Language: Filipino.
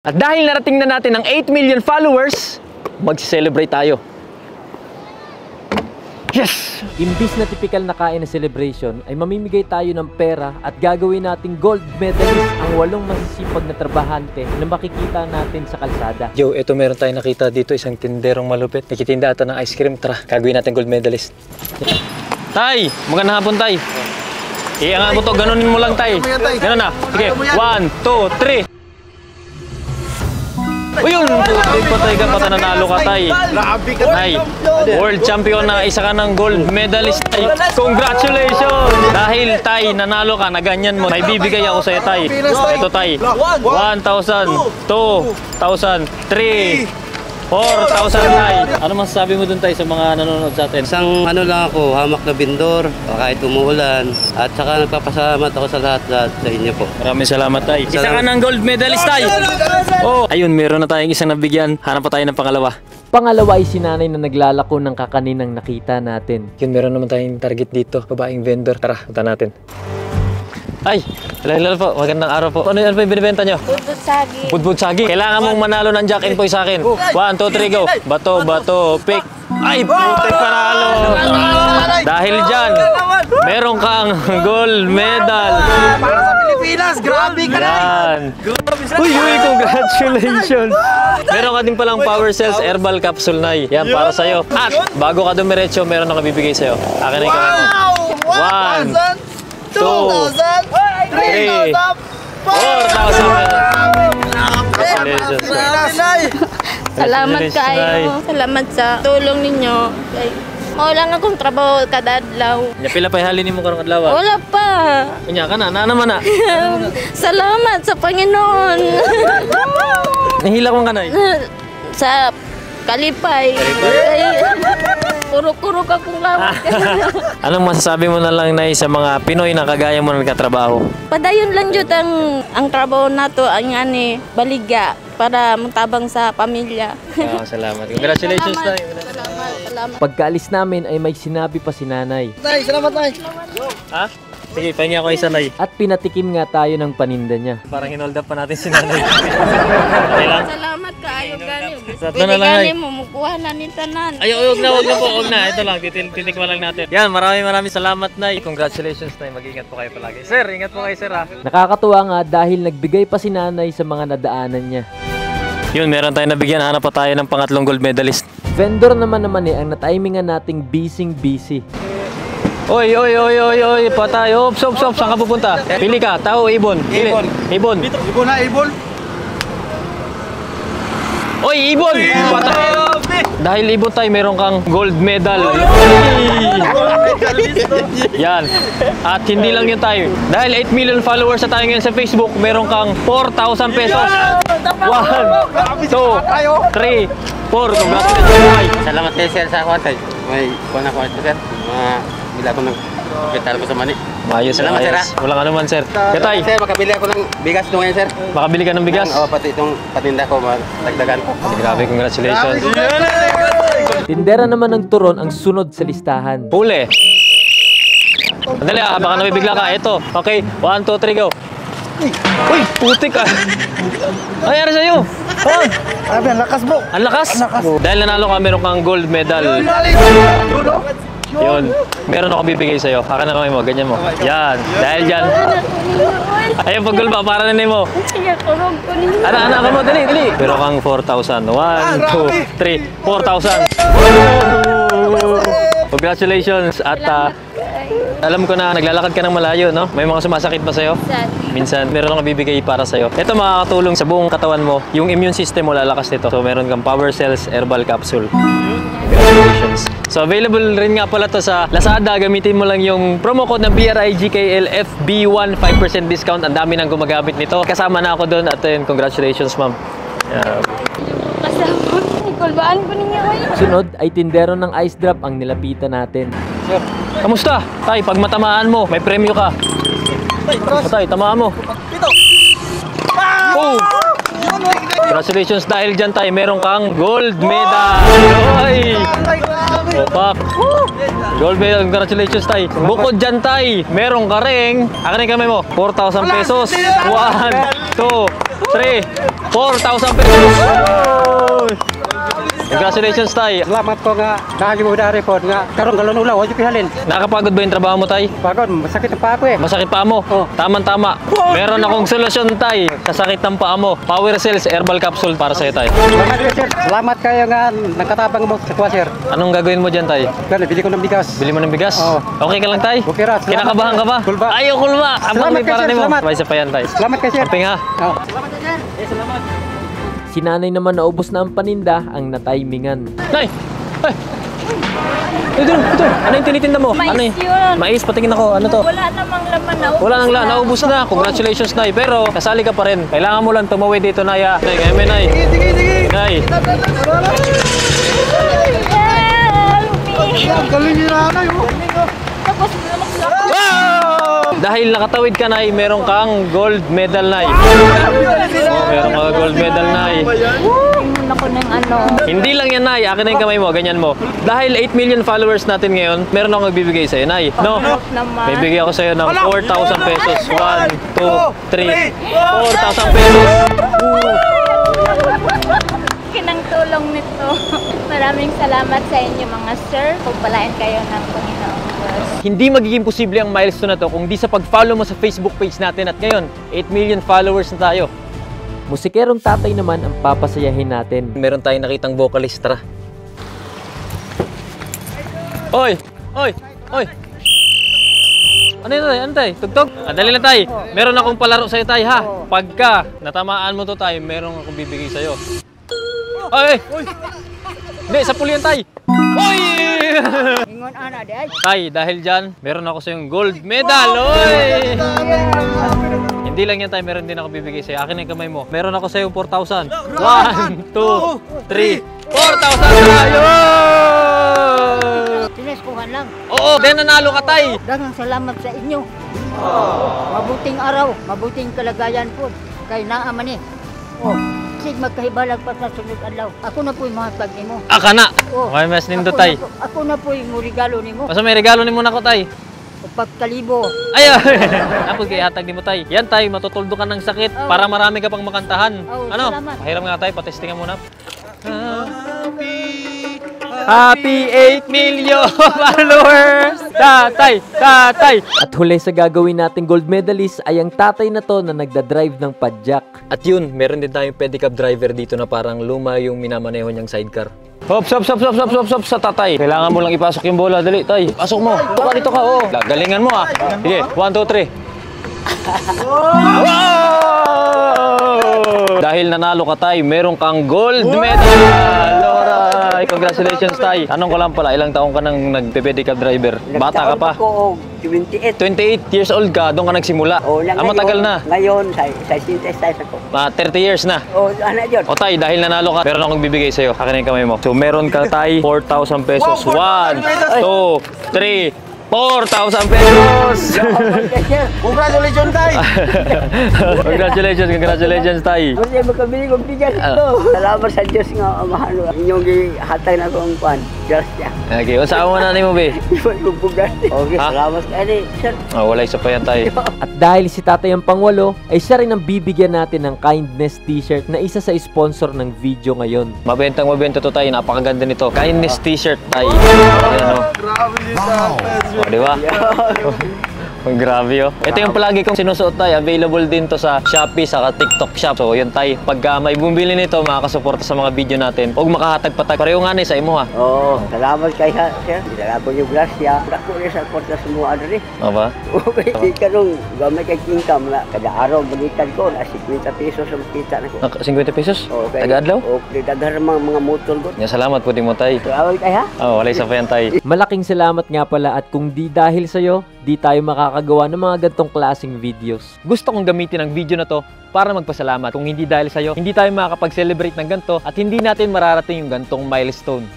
At dahil narating na natin ang 8 million followers, mag-celebrate tayo. Yes! Imbis na typical na kain na celebration, ay mamimigay tayo ng pera at gagawin nating gold medalist ang 8 masisipag na trabahante na makikita natin sa kalsada. Yo, eto meron tayong nakita dito, isang tinderong malupit. Nakitinda ata ng ice cream. Tara, gagawin natin gold medalist. Tay! Magandang hapon, Tay. Iangan mo to, ganunin mo lang, Tay. Ganun na. Sige, 1, 2, 3. Uyun! Patay ka, nanalo ka, Tay. Tay, world champion na, isa ka ng gold medalist, Tay. Congratulations! Dahil, Tay, nanalo ka, na ganyan mo, may bibigay ako sa'yo, Tay. Ito, Tay. 1,000, 2,000, 3,000, 4,000, Tay. Ano masasabi mo dun, Tay, sa mga nanonood sa atin? Isang ano lang ako, hamak na bindor, kahit umuulan. At saka nagpapasalamat ako sa lahat sa inyo po. Maraming salamat, Tay. Isa ka ng gold medalist, Tay. Oh, ayun, meron na tayong isang nabigyan. Hanap pa tayo ng pangalawa. Pangalawa ay si nanay na naglalako ng kakaninang nakita natin. Yun, meron naman tayong target dito. Babaeng vendor. Tara, punta natin. Ay, hello po. Magandang araw po. Ano po yung binibenta nyo? Budbud sagi. Budbud sagi. Kailangan mong manalo ng Jack and Poy sa akin. 1, 2, 3, go. Bato, bato, pick. Ay, putik, panalo. Dahil dyan, meron kang gold medal. Para sa Pilipinas, grabe ka na. Yan. Uy, congratulations. Meron ka din palang Power Cells Herbal Capsule, Nay. Yan, para sa'yo. At bago ka dumiretso, meron na kabibigay sa'yo. Akin na yung kamay mo. 1, 2, 3, 4,000. Salamat kayo. Salamat sa tulong ninyo. Wala nga akong trabaho kada adlaw. Pila pa ihalin mo karong adlaw? Wala pa. Kunya ka na naman na. Salamat sa Panginoon. Nahila kong kanay. Sa Kalipay. Kuro-kuro ka kung lawak. Anong masasabi mo na lang, Nay, sa mga Pinoy na kagaya mo na nagkatrabaho? Padayon lang jud ang trabaho nato ang ani baligya para mutabang sa pamilya. Salamat. Congratulations, Nay. Salamat. Pagkaalis namin ay may sinabi pa si nanay. Tay, salamat, Tay. Ha? Sige, pahingi ako isa, Nay. At pinatikim nga tayo ng paninda niya. Parang hinold up pa natin si Nanay. Okay lang? Salamat kaayo gani. Tatlo na lang, Nay. Mo mukuha na ni tanan. Ay, huwag na. Ito lang, titikman lang natin. Yan, maraming salamat, Nay. Congratulations, Nay. Mag-ingat po kayo palagi. Sir, ingat po kayo, sir, ha? Nakakatuwa nga dahil nagbigay pa si nanay sa mga nadaanan niya. Yun, meron tayong nabigyan. Hanap pa tayo ng pangatlong gold medalist. Vendor naman ang natimingan nating busy. Oy, patay. Ops, saan ka pupunta? Pili ka, tao, ibon. Pili. Ibon. Ibon na, ibon. Oy, ibon! Patay. Dahil ibon tayo, meron kang gold medal. Yan. At hindi lang yun tayo. Dahil 8 million followers na tayo ngayon sa Facebook, meron kang 4,000 pesos. 1, 2, 3, 4. Congratulations. Salamat kayo sir sa kwantay. May kuha na kwantay sir. Bila ko ng kapital ko sa mani. Maayos, salamat, ayos. sir, Walang anuman, sir. Gatay, Sir, makabili ako ng bigas doon ngayon sir. makabili ka ng bigas? Oo, pati itong patinda ko, matagdagan ko. Grabe, congratulations. Tindera naman ng turon ang sunod sa listahan. Huli. Sandali, baka nabibigla ka. Ito. Okay, 1, 2, 3, go. Uy, putik ah. Ano nangyari sa'yo? Oh, Sabi, ang lakas, bro. ang lakas. Dahil nanalo ka, meron kang gold medal. Yun. Meron ako bibigay sa'yo. Haka na kamay mo, ganyan mo. Yan. Dahil dyan. Ayun, pag gulba, para na mo. Sige, kurog ko ninyo. Anak mo, dali. Meron kang 4,000. 1, 2, 3, 4,000. Congratulations. At alam ko na naglalakad ka ng malayo, no? May mga sumasakit ba sa'yo? Minsan, meron akong bibigay para sa'yo. Ito makakatulong sa buong katawan mo. Yung immune system mo lalakas nito. So, meron kang Power Cells Herbal Capsule. Congratulations. So, available rin nga pala to sa Lazada. Gamitin mo lang yung promo code ng BRIGKLFB1, 5% discount. Ang dami nang gumagamit nito. Kasama na ako doon. At yun, congratulations, ma'am. Kasama. Kulbaan ko ninyo kayo. Sunod ay tindero ng ice drop ang nilapitan natin. Sir, kamusta? Tay, pag matamaan mo, may premyo ka. Tay, tamaan mo. Oh! Congratulations dahil dyan tayo, meron kang gold medal. Oy! Opak. Gold medal, congratulations tayo. Bukod dyan tayo, meron ka ring, akin yung kamay mo, 4,000 pesos. 1, 2, 3, 4,000 pesos! Congratulations, tay. Salamat ko nga nakagimudari po nga karong galon ulaw wajud pihalin. Nakakapagod ba yung trabaho mo, tay? Pagod, masakit ang paa ko eh. Masakit pa mo? Oh. Tama-tama. Meron akong solusyon, tay, sa sakit ng paa mo. Power Cells Herbal Capsule para sa'yo, tay. Salamat kayo sir. Salamat kayo nga nakatabang mo sa kuha sir. Anong gagawin mo dyan, tay? Kaya bili ko ng bigas. Bili mo ng bigas? Oo. Okay ka lang, tay? Okay ra. Salamat. Kinakabahan ka ba? Kulba. Ayaw, kulba. Abang Salamat may kayo, para sir. mo. Salamat. May isa pa yan, tay. Salamat kayo sir. Amping, ha? Oh. Si nanay naman naubos na ang paninda ang natimingan. Nay! Ay! Ito! Ano yung tinitinda mo? Mais Ano yun? yun. Mais, patingin ako. Ano to? Wala namang laman na. Wala nang naubos na. Congratulations, Nay. Pero, kasali ka pa rin. Kailangan mo lang tumawid dito, Nay. Nay, kaya may Nay. Nay. Galing ni nanay mo. Tapos, Wow! Dahil nakatawid ka, Nay, meron kang gold medal, Nay. Oh, meron kang gold medal, Nay. tingnan ako ng ano. Hindi lang yan, Nay. Akin na yung kamay mo. Ganyan mo. Dahil 8 million followers natin ngayon, meron akong magbibigay sa'yo, Nay. No? Naman. Bibigay ako sa'yo ng 4,000 pesos. 1, 2, 3. 4,000 pesos. Kinang tulong nito. Maraming salamat sa inyo mga sir. Pagpalain kayo ng Panginoong Diyos. Hindi magiging posible ang milestone na to kung di sa pag-follow mo sa Facebook page natin. At ngayon, 8 million followers na tayo. Musikerong tatay naman ang papasayahin natin. Meron tayong nakitang vocalist, tara. Oy! Oy! Oy! Ano yun, tay? Ano, tay? Tugtog? Dali lang, tay. Meron akong palaro sa'yo, tay, ha? Pagka natamaan mo to, tay, meron akong bibigay sa'yo. Ay! Hindi, sa puli yan, tay. Oy! Ingon ana di ay. Tay, dahil dyan, meron ako sa'yong gold medal. Oy! Hindi lang yan, tay. Meron din ako bibigay sa'yo. Akin na yung kamay mo. Meron ako sa'yo 4,000. 1, 2, 3, 4,000 tayo! Sineskuhan lang. Oo, then nanalo ka, tay. Daghang salamat sa inyo. Mabuting araw, mabuting kalagayan po. Kay naa man ni. Oh, sig magkahibalag pa sa sunod adlaw. Ako na po'y mahatag nimo. Aka na. Oh. Okay, mas nindo, tay. Ako na po'y mo regalo nimo. Basta may regalo ni muna ko, tay. Pagkalibo. Ay, tapos kaya hatag ni mo, tay. Yan, tay, matutuldo ka ng sakit Oh. para marami ka pang makantahan. Oh, Ano? salamat. Pahiram nga, tay. Patestingan muna. Happy 8 million followers! Tatay! Tatay! At huli sa gagawin nating gold medalist ay ang tatay na to na nagdadrive ng padjak. At yun, meron din tayong pedicab driver dito na parang luma yung minamaneho niyang sidecar. Hop, stop sa tatay. Kailangan mo lang ipasok yung bola. Dali, tay. Pasok mo. Dito ka, oh. Galingan mo, ah. Sige, 1, 2, 3. Wow! Dahil nanalo ka, tay, meron kang gold medal! Alright, congratulations, tay. Tanong ko lang pala, ilang taong ka nang nagpe-pedicab driver? Bata ka pa? Ako, 28. 28 years old ka, doon ka nagsimula. Matagal na. Ngayon, sa synthesize ako. 30 years na. O, ano yun? O tay, dahil nanalo ka, meron akong bibigay sa'yo. Akin na yung kamay mo. So, meron ka, tay, 4,000 pesos. 1, 2, 3, 4,000 pesos! Congratulations, tay. Congratulations, tay. Kasi makabili kong bigas ito. Salamat sa Diyos nga, mahalo. Inyong gihatag na kong kwan. Diyos niya. Okay, usawa mo na ni mo, be. Iwan kong bugas. Okay, Ha? salamat. Ano, sir. Oh, wala isa pa yan, tay. At dahil si tatay ang pangwalo, ay siya rin ang bibigyan natin ng kindness t-shirt na isa sa sponsor ng video ngayon. Mabenta to, tay. Napakaganda nito. Kindness t-shirt, tay. Ayan, oh. Oh, di ba? Oh, grabe, oh. Ito yung palagi kong sinusuot, tay. Available din to sa Shopee, sa TikTok shop. So, yun, tay. Pagka may bumili nito, makakasuporta sa mga video natin. Huwag makahatag pa, tay. Pareho nga ni sa imo, ha. Oo, salamat kay ha, sir. Salamat yung grasya. Ako rin sa porta sa mga ano rin. O ba? Okay, di ka nung gamay kay income na kada araw balikan ko na 50 pesos ang kita na ko. 50 pesos? Okay. Taga-adlaw? Okay, daghar mga motor ko. Yeah, salamat po din mo, tay. Salamat kay ha. Oh, wala isa pa yan, tay. Malaking salamat nga pala at kung di dahil sa'yo, di tayo makakagawa ng mga gantong klaseng videos. Gusto kong gamitin ang video na to para magpasalamat. Kung hindi dahil sa'yo, hindi tayo makakapag-celebrate ng ganito at hindi natin mararating yung gantong milestone.